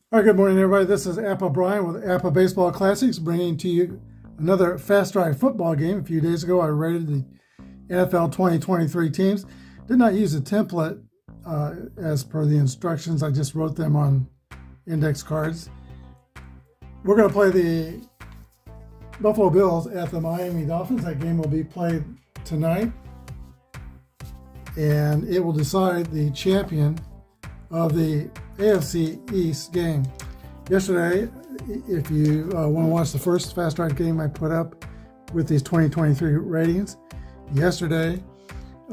All right, good morning, everybody. This is Apba Brian with Apba Baseball Classics, bringing to you another fast drive football game. A few days ago, I rated the NFL 2023 teams. Did not use a template as per the instructions. I just wrote them on index cards. We're going to play the Buffalo Bills at the Miami Dolphins. That game will be played tonight, and it will decide the champion of the AFC East game. Yesterday, if you want to watch the first fast drive game I put up with these 2023 ratings, yesterday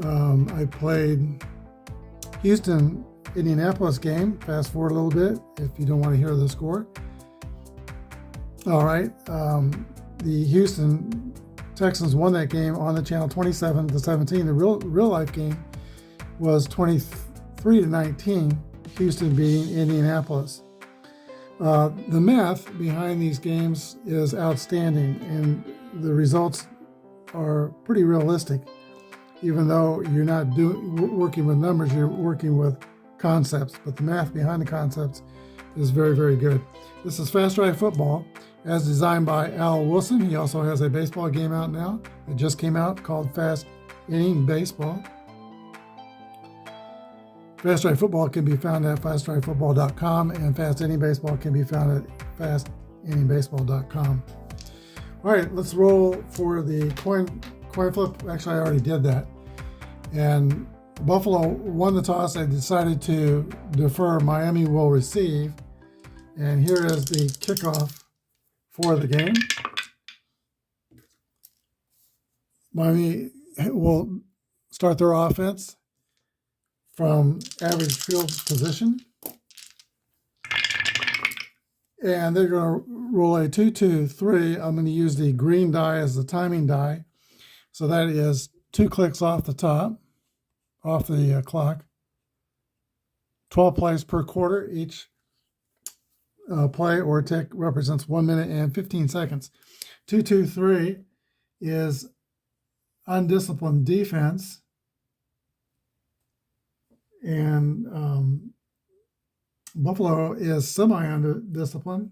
I played Houston Indianapolis game. Fast forward a little bit if you don't want to hear the score. All right, the Houston Texans won that game on the channel 27-17. The real life game was 23-19. Houston beating Indianapolis. The math behind these games is outstanding, and the results are pretty realistic. Even though you're not working with numbers, you're working with concepts. But the math behind the concepts is very, very good. This is Fast Drive Football, as designed by Al Wilson. He also has a baseball game out now. It just came out called Fast Inning Baseball. Fast Drive Football can be found at fastdrivefootball.com, and Fast Inning Baseball can be found at fastinningbaseball.com. All right, let's roll for the coin flip. Actually, I already did that. And Buffalo won the toss. They decided to defer. Miami will receive. And here is the kickoff for the game. Miami will start their offense from average field position. And they're going to roll a 2-2-3. I'm going to use the green die as the timing die. So that is 2 clicks off the top, off the clock. 12 plays per quarter. Each play or tick represents 1 minute and 15 seconds. 2-2-3 is undisciplined defense. And Buffalo is semi-undisciplined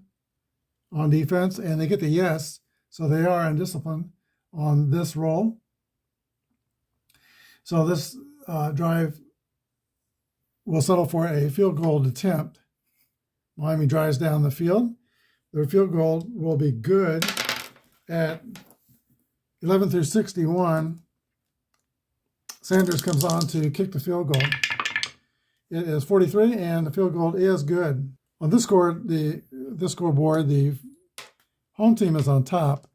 on defense, and they get the yes, so they are undisciplined on this roll. So this drive will settle for a field goal attempt. Miami drives down the field. Their field goal will be good at 11 through 61. Sanders comes on to kick the field goal. It is 43, and the field goal is good. On this scoreboard, the home team is on top.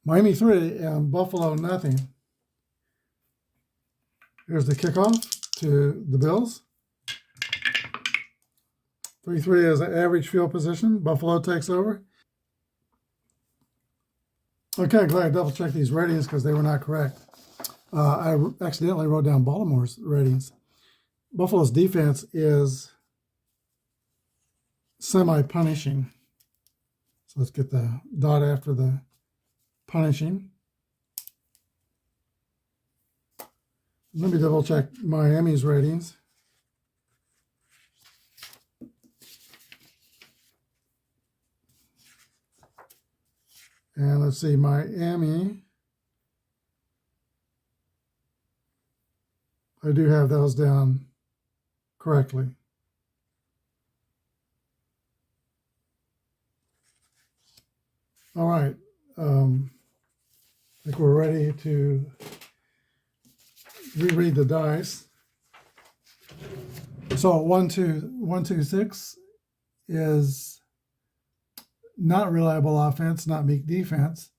Miami 3 and Buffalo nothing. Here's the kickoff to the Bills. 3-3 is an average field position. Buffalo takes over. Okay, glad I double-checked these ratings because they were not correct. I accidentally wrote down Baltimore's ratings. Buffalo's defense is semi-punishing. So let's get the dot after the punishing. Let me double check Miami's ratings. And let's see, Miami. I do have those down correctly. All right. I think we're ready to reread the dice. So 1-2-6 is not reliable offense, not meek defense.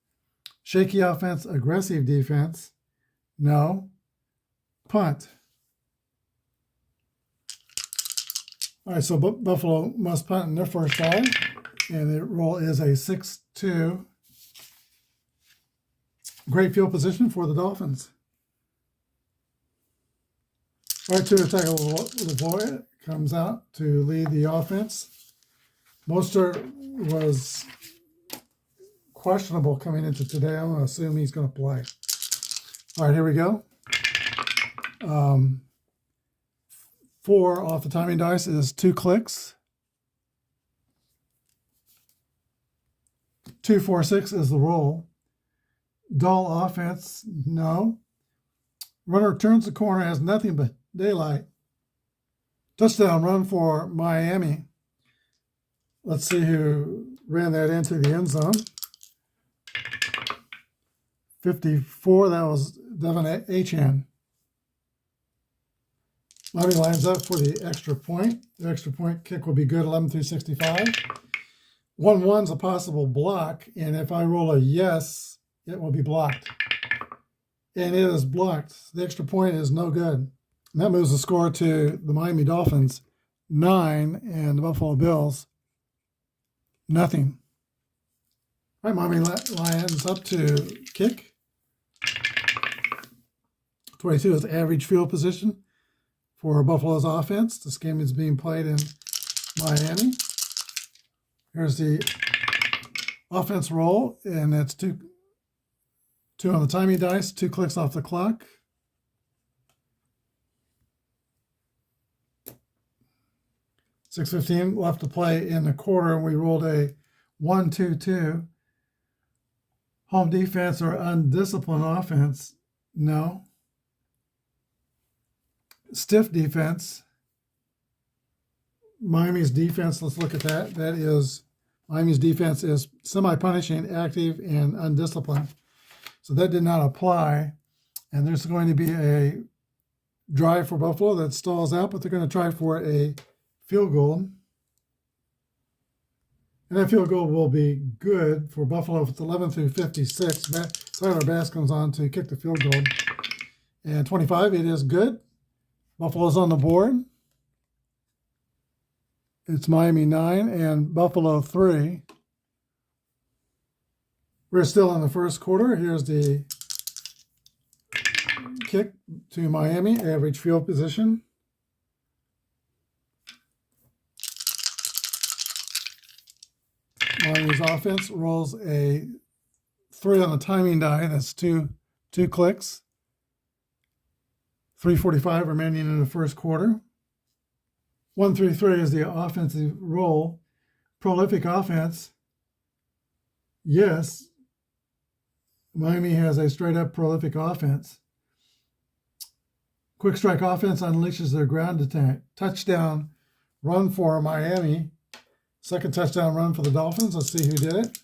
Shaky offense, aggressive defense. No. Punt. All right, so Buffalo must punt in their first drive, and the roll is a 6-2. Great field position for the Dolphins. All right, Tua Tagovailoa comes out to lead the offense. Mostert was questionable coming into today. I'm going to assume he's going to play. All right, here we go. 4 off the timing dice is 2 clicks. 2-4-6 is the roll. Dull offense, no. Runner turns the corner, has nothing but daylight. Touchdown run for Miami. Let's see who ran that into the end zone. 54, that was Devin Achan. Miami lines up for the extra point. The extra point kick will be good, 11-65. 1-1's a possible block, and if I roll a yes, it will be blocked. And it is blocked. The extra point is no good. And that moves the score to the Miami Dolphins 9 and the Buffalo Bills nothing. All right, Miami Lions up to kick. 22 is average field position for Buffalo's offense. This game is being played in Miami. Here's the offense roll, and that's two on the timing dice, 2 clicks off the clock. $6:15 left to play in the quarter, and we rolled a 1-2-2. Home defense or undisciplined offense, no. Stiff defense. Miami's defense, let's look at that. That is, Miami's defense is semi-punishing, active, and undisciplined. So that did not apply. And there's going to be a drive for Buffalo that stalls out, but they're going to try for a field goal. And that field goal will be good for Buffalo. If it's 11-56, Tyler Bass comes on to kick the field goal. And 25, it is good. Buffalo's on the board. It's Miami 9 and Buffalo 3. We're still in the first quarter. Here's the kick to Miami, average field position. Miami's offense rolls a 3 on the timing die. That's two clicks. 3:45 remaining in the first quarter. 1-3-3 is the offensive roll. Prolific offense. Yes, Miami has a straight-up prolific offense. Quick strike offense unleashes their ground attack. Touchdown run for Miami. Second touchdown run for the Dolphins. Let's see who did it.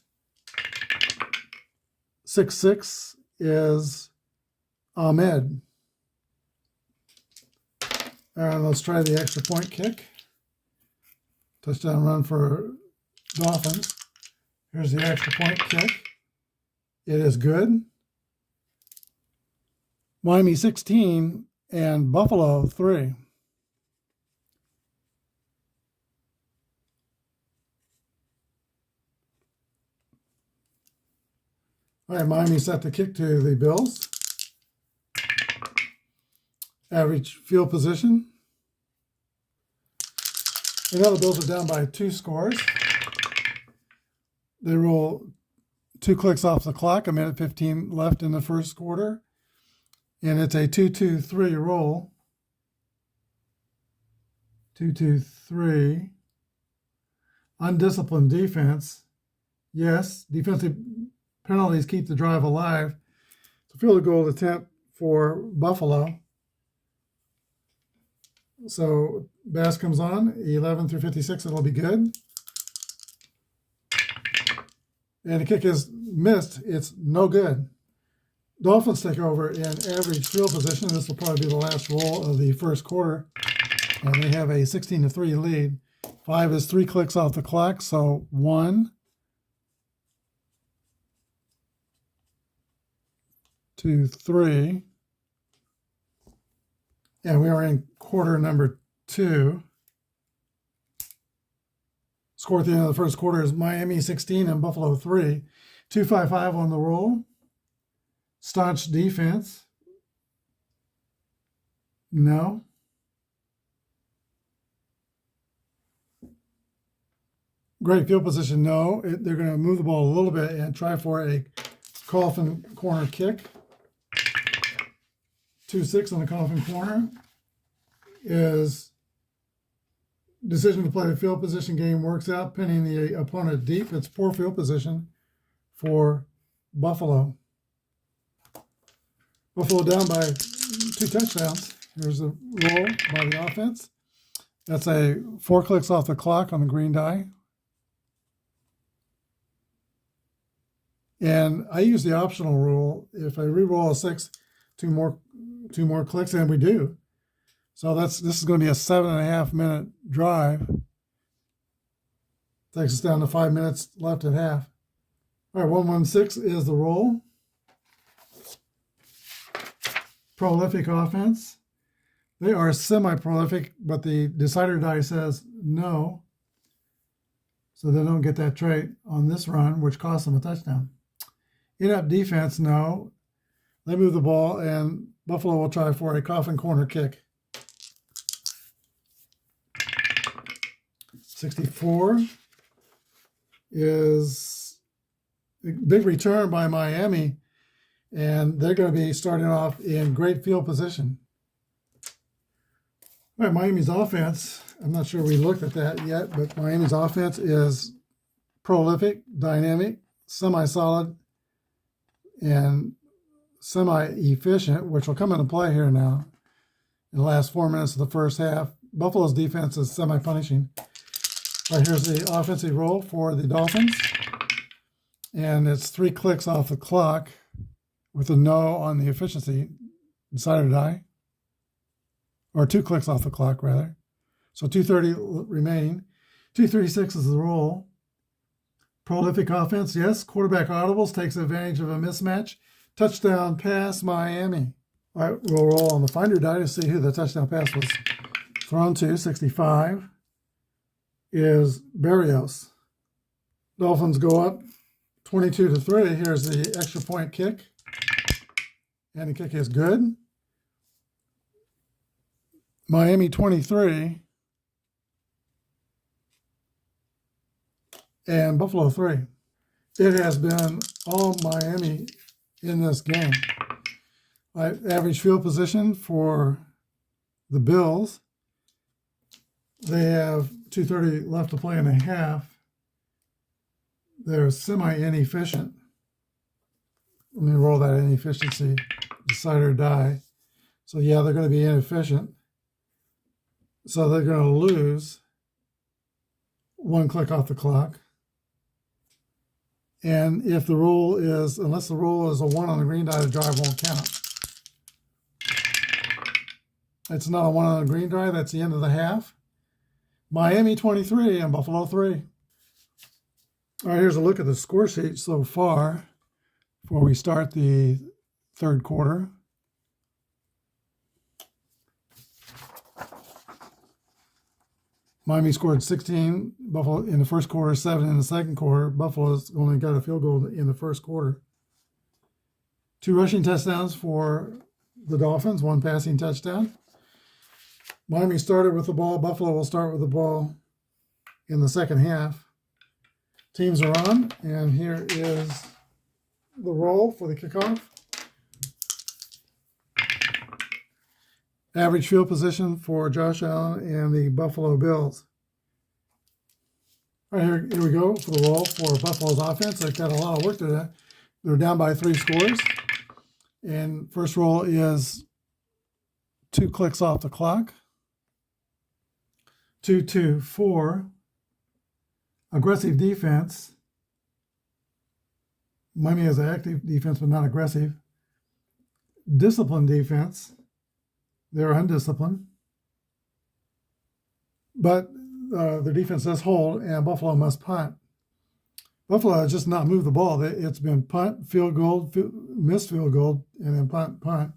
6-6 is Ahmed. And let's try the extra point kick. Touchdown run for Dolphins. Here's the extra point kick. It is good. Miami 16 and Buffalo 3. All right, Miami set the kick to the Bills. Average field position. And now the Bills are down by 2 scores. They roll 2 clicks off the clock, 1:15 left in the first quarter. And it's a 2-2-3 roll. 2-2-3. Undisciplined defense. Yes, defensive penalties keep the drive alive. So field goal attempt for Buffalo. So Bass comes on, 11-56, it'll be good. And the kick is missed, it's no good. Dolphins take over in average field position. This will probably be the last roll of the first quarter. And they have a 16-3 lead. 5 is 3 clicks off the clock, so 1, 2, 3. And we are in quarter number 2. Score at the end of the first quarter is Miami 16 and Buffalo 3. 2-5-5 on the roll. Staunch defense. No. Great field position. No. They're going to move the ball a little bit and try for a coffin corner kick. 2-6 on the coffin corner is decision to play the field position game works out, pinning the opponent deep. It's poor field position for Buffalo. Buffalo down by 2 touchdowns. Here's a roll by the offense. That's a 4 clicks off the clock on the green die. And I use the optional rule. If I re-roll a 6, two more clicks, and we do. So this is going to be a 7.5 minute drive. Takes us down to 5 minutes left at half. All right, 116 is the roll. Prolific offense. They are semi-prolific, but the decider die says no. So they don't get that trait on this run, which costs them a touchdown. In-up defense, no. They move the ball, and Buffalo will try for a coffin corner kick. 64 is a big return by Miami, and they're going to be starting off in great field position. All right, Miami's offense, I'm not sure we looked at that yet, but Miami's offense is prolific, dynamic, semi-solid, and semi-efficient, which will come into play here now in the last 4 minutes of the first half. Buffalo's defense is semi-punishing. All right, here's the offensive roll for the Dolphins, and it's 3 clicks off the clock with a no on the efficiency decider die, or 2 clicks off the clock rather. So 2:30 remaining. 2:36 is the roll. Prolific offense, yes. Quarterback audibles, takes advantage of a mismatch. Touchdown pass, Miami. All right, we'll roll on the finder die to see who the touchdown pass was thrown to. 65 is Berrios. Dolphins go up 22-3. Here's the extra point kick. And the kick is good. Miami 23 and Buffalo 3. It has been all Miami in this game. Average field position for the Bills. They have 2:30 left to play in a half. They're semi-inefficient. Let me roll that inefficiency decider die. So yeah, they're going to be inefficient. So they're going to lose 1 click off the clock. And if the rule is, unless the rule is a 1 on the green die, the drive won't count. It's not a 1 on the green die, that's the end of the half. Miami 23 and Buffalo 3. All right, here's a look at the score sheet so far before we start the third quarter. Miami scored 16, Buffalo in the first quarter, 7 in the second quarter. Buffalo's only got a field goal in the first quarter. 2 rushing touchdowns for the Dolphins, 1 passing touchdown. Miami started with the ball. Buffalo will start with the ball in the second half. Teams are on, and here is the roll for the kickoff. Average field position for Josh Allen and the Buffalo Bills. All right, here we go for the roll for Buffalo's offense. They've got a lot of work to do. They're down by 3 scores. And first roll is 2 clicks off the clock. 2-2-4. Aggressive defense. Miami has an active defense, but not aggressive. Disciplined defense. They're undisciplined. But the defense does hold, and Buffalo must punt. Buffalo has just not moved the ball. It's been punt, field goal, missed field goal, and then punt.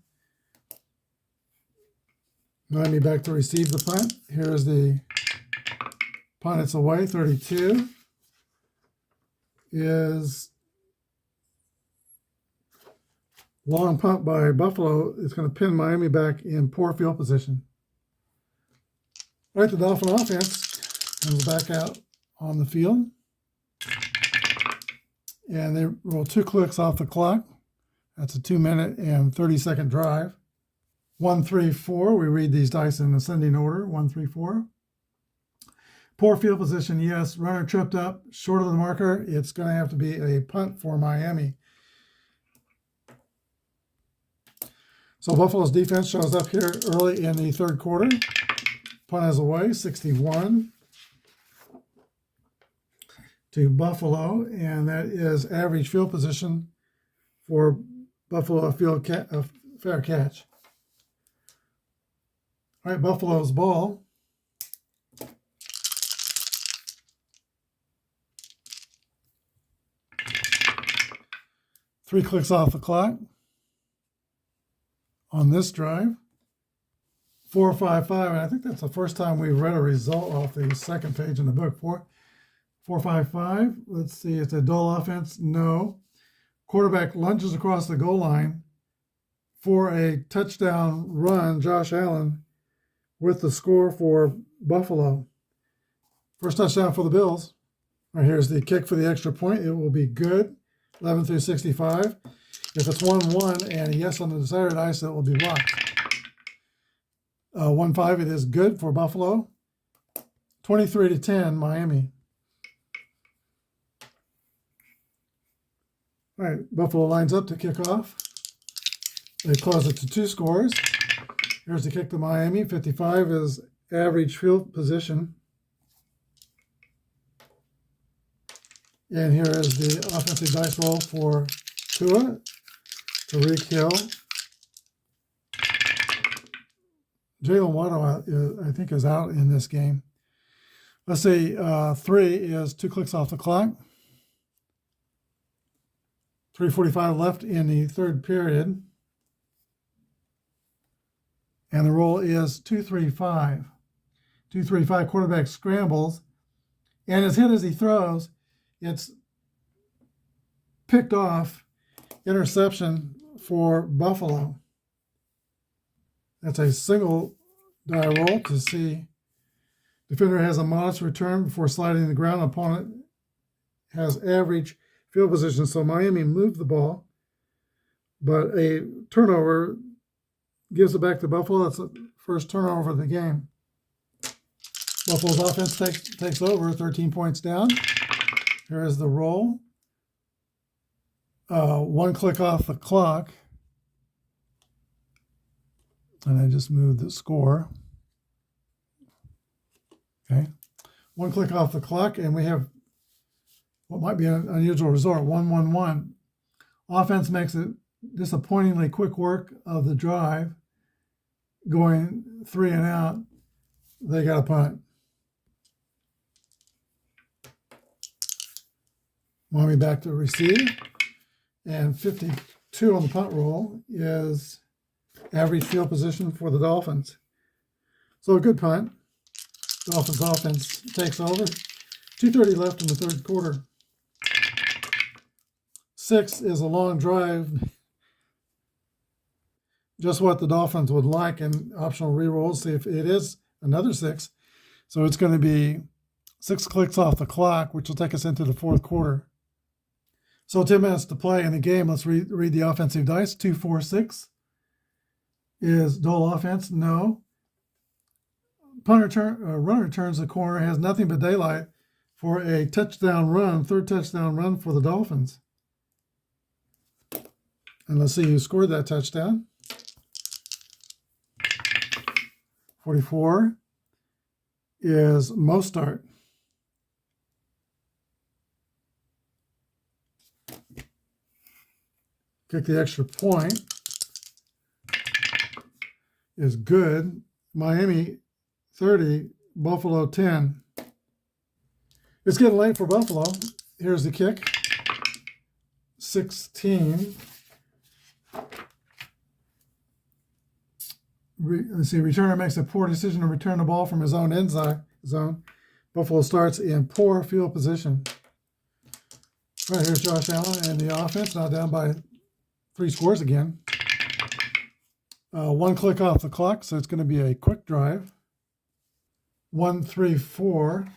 Miami back to receive the punt. Here's the punt. It's away. 32 is long punt by Buffalo. It's going to pin Miami back in poor field position. All right, the Dolphin offense comes back out on the field. And they roll 2 clicks off the clock. That's a 2-minute and 30-second drive. 1-3-4. We read these dice in ascending order. 1-3-4. Poor field position, yes. Runner tripped up, short of the marker. It's going to have to be a punt for Miami. So Buffalo's defense shows up here early in the third quarter. Punt is away, 61 to Buffalo, and that is average field position for Buffalo, a fair catch. All right, Buffalo's ball. Three clicks off the clock on this drive. 4-5-5, and I think that's the first time we've read a result off the second page in the book. 4-5-5. Let's see, it's a dull offense. No. Quarterback lunges across the goal line for a touchdown run. Josh Allen with the score for Buffalo. First touchdown for the Bills. All right, here's the kick for the extra point. It will be good. 11 through 65. If it's 1-1 and a yes on the decided dice, that will be blocked. 1-5, it is good for Buffalo. 23-10, Miami. All right, Buffalo lines up to kick off. They close it to 2 scores. Here's the kick to Miami. 55 is average field position. And here is the offensive dice roll for Tua. Tariq Hill. Jalen Waddle, I think, is out in this game. Let's see, 3 is 2 clicks off the clock. 3:45 left in the third period. And the roll is 2-3-5. 2-3-5, quarterback scrambles. And is hit as he throws. It's picked off, interception for Buffalo. That's a single die roll to see. Defender has a modest return before sliding to the ground. Opponent has average field position. So Miami moved the ball, but a turnover gives it back to Buffalo. That's the first turnover of the game. Buffalo's offense takes over, 13 points down. Here is the roll. 1 click off the clock. And I just moved the score. Okay. 1 click off the clock, and we have what might be an unusual result, 1-1-1. Offense makes it disappointingly quick work of the drive, going 3 and out. They got a punt. Miami back to receive, and 52 on the punt roll is average field position for the Dolphins. So a good punt. Dolphins offense takes over. 2:30 left in the third quarter. 6 is a long drive. Just what the Dolphins would like, and optional re-rolls. See if it is another 6. So it's going to be 6 clicks off the clock, which will take us into the fourth quarter. So 10 minutes to play in the game. Let's read the offensive dice. 2-4-6 is dull offense. No. Runner turns the corner, has nothing but daylight for a touchdown run, third touchdown run for the Dolphins. And let's see who scored that touchdown. 44 is Mostert. Kick the extra point is good. Miami 30, Buffalo 10. It's getting late for Buffalo. Here's the kick. 16. Let's see, returner makes a poor decision to return the ball from his own end zone. Buffalo starts in poor field position. Right, here's Josh Allen and the offense, now down by 3 scores again. 1 click off the clock, so it's going to be a quick drive. 1-3-4.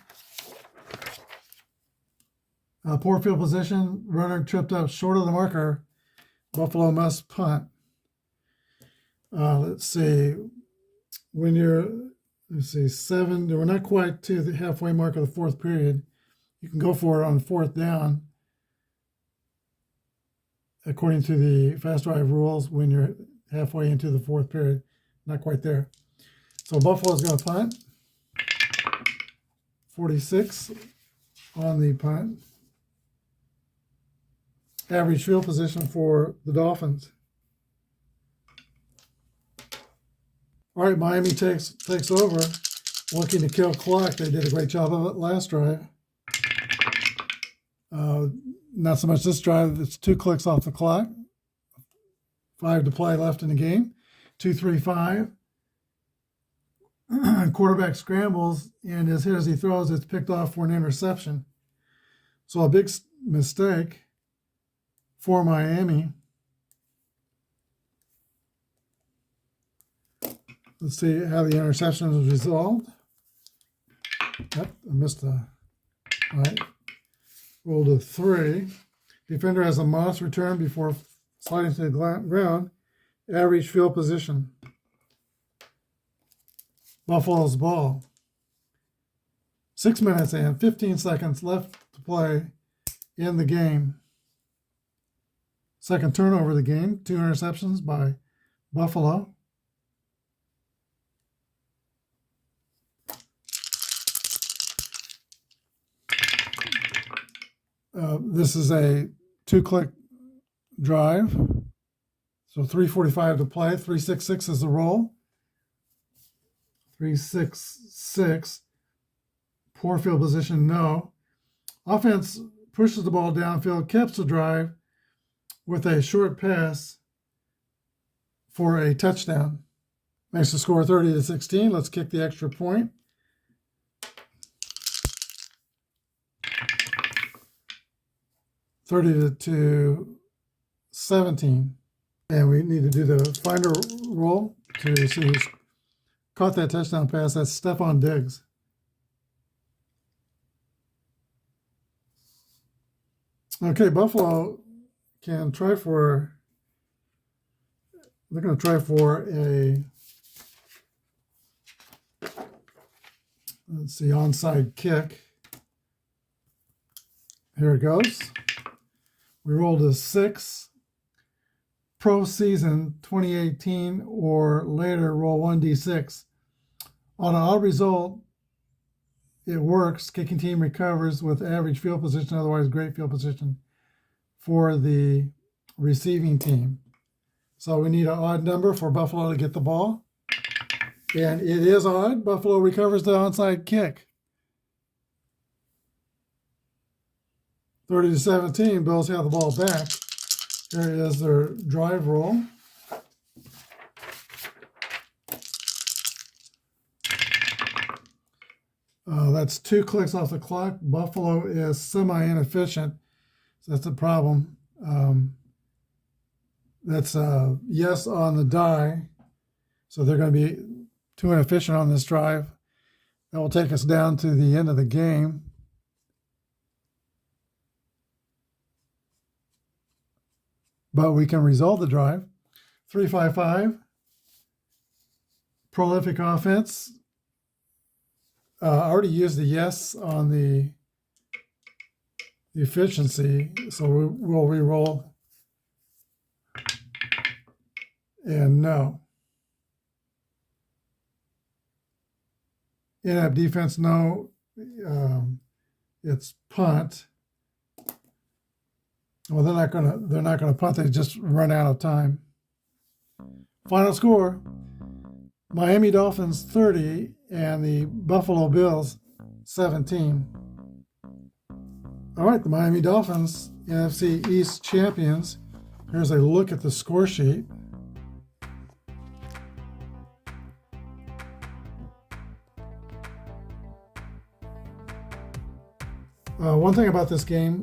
Poor field position. Runner tripped up short of the marker. Buffalo must punt. Let's see. When you're let's see, 7. We're not quite to the halfway mark of the fourth period. You can go for it on fourth down, according to the fast drive rules, when you're halfway into the fourth period. Not quite there. So Buffalo's going to punt. 46 on the punt. Average field position for the Dolphins. All right, Miami takes over, looking to kill clock. They did a great job of it last drive. Not so much this drive. It's 2 clicks off the clock. 5 to play left in the game. 2-3-5. Quarterback scrambles, and as hit as he throws, it's picked off for an interception. So a big mistake for Miami. Let's see how the interception was resolved. Yep, I missed a. All right. Rolled a 3. Defender has a Moss return before sliding to the ground. Average field position. Buffalo's ball. 6 minutes and 15 seconds left to play in the game. Second turnover of the game. 2 interceptions by Buffalo. This is a 2-click drive. So 3:45 to play. 3-6-6 is the roll. 3-6-6. Poor field position, no. Offense pushes the ball downfield, keeps the drive with a short pass for a touchdown. Makes the score 30-16. Let's kick the extra point. $30-17. And we need to do the finder roll to see who's caught that touchdown pass. That's Stephon Diggs. Okay, Buffalo can try for, they're going to try for a, let's see, onside kick. Here it goes. We rolled a 6. Pro season 2018 or later, roll 1d6. On an odd result, it works. Kicking team recovers with average field position, otherwise great field position for the receiving team. So we need an odd number for Buffalo to get the ball. And it is odd. Buffalo recovers the onside kick. 30-17, Bills have the ball back. Here is their drive roll. That's 2 clicks off the clock. Buffalo is semi-inefficient, so that's a problem. That's a yes on the die, so they're going to be too inefficient on this drive. That will take us down to the end of the game. But we can resolve the drive. 3-5-5. Prolific offense. I already used the yes on the efficiency, so we'll re-roll. And no. In-app defense, no. It's punt. Well, they're not gonna punt. They just run out of time. Final score: Miami Dolphins 30 and the Buffalo Bills 17. All right, the Miami Dolphins, NFC East champions. Here's a look at the score sheet. One thing about this game,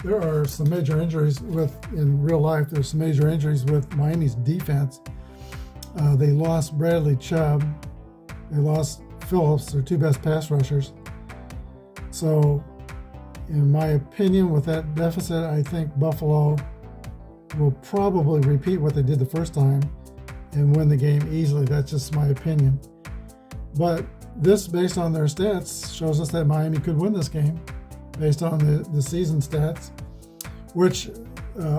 there are some major injuries in real life. There's some major injuries with Miami's defense. They lost Bradley Chubb. They lost Phillips, their 2 best pass rushers. So, in my opinion, with that deficit, I think Buffalo will probably repeat what they did the first time and win the game easily. That's just my opinion. But this, based on their stats, shows us that Miami could win this game based on the season stats, which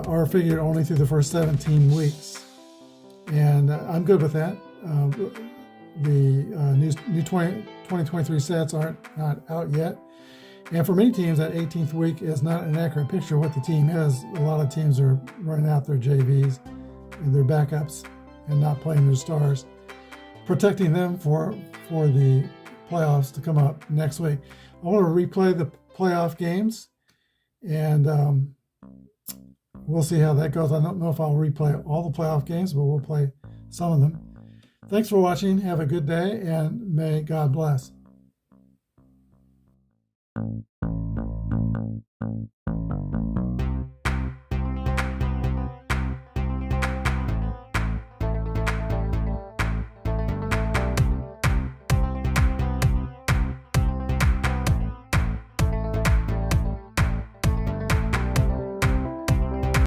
are figured only through the first 17 weeks. And I'm good with that. The new 2023 stats aren't not out yet. And for many teams, that 18th week is not an accurate picture of what the team is. A lot of teams are running out their JVs and their backups and not playing their stars, protecting them for the playoffs to come up next week. I want to replay the playoff games, and we'll see how that goes. I don't know if I'll replay all the playoff games, but we'll play some of them. Thanks for watching. Have a good day, and may God bless.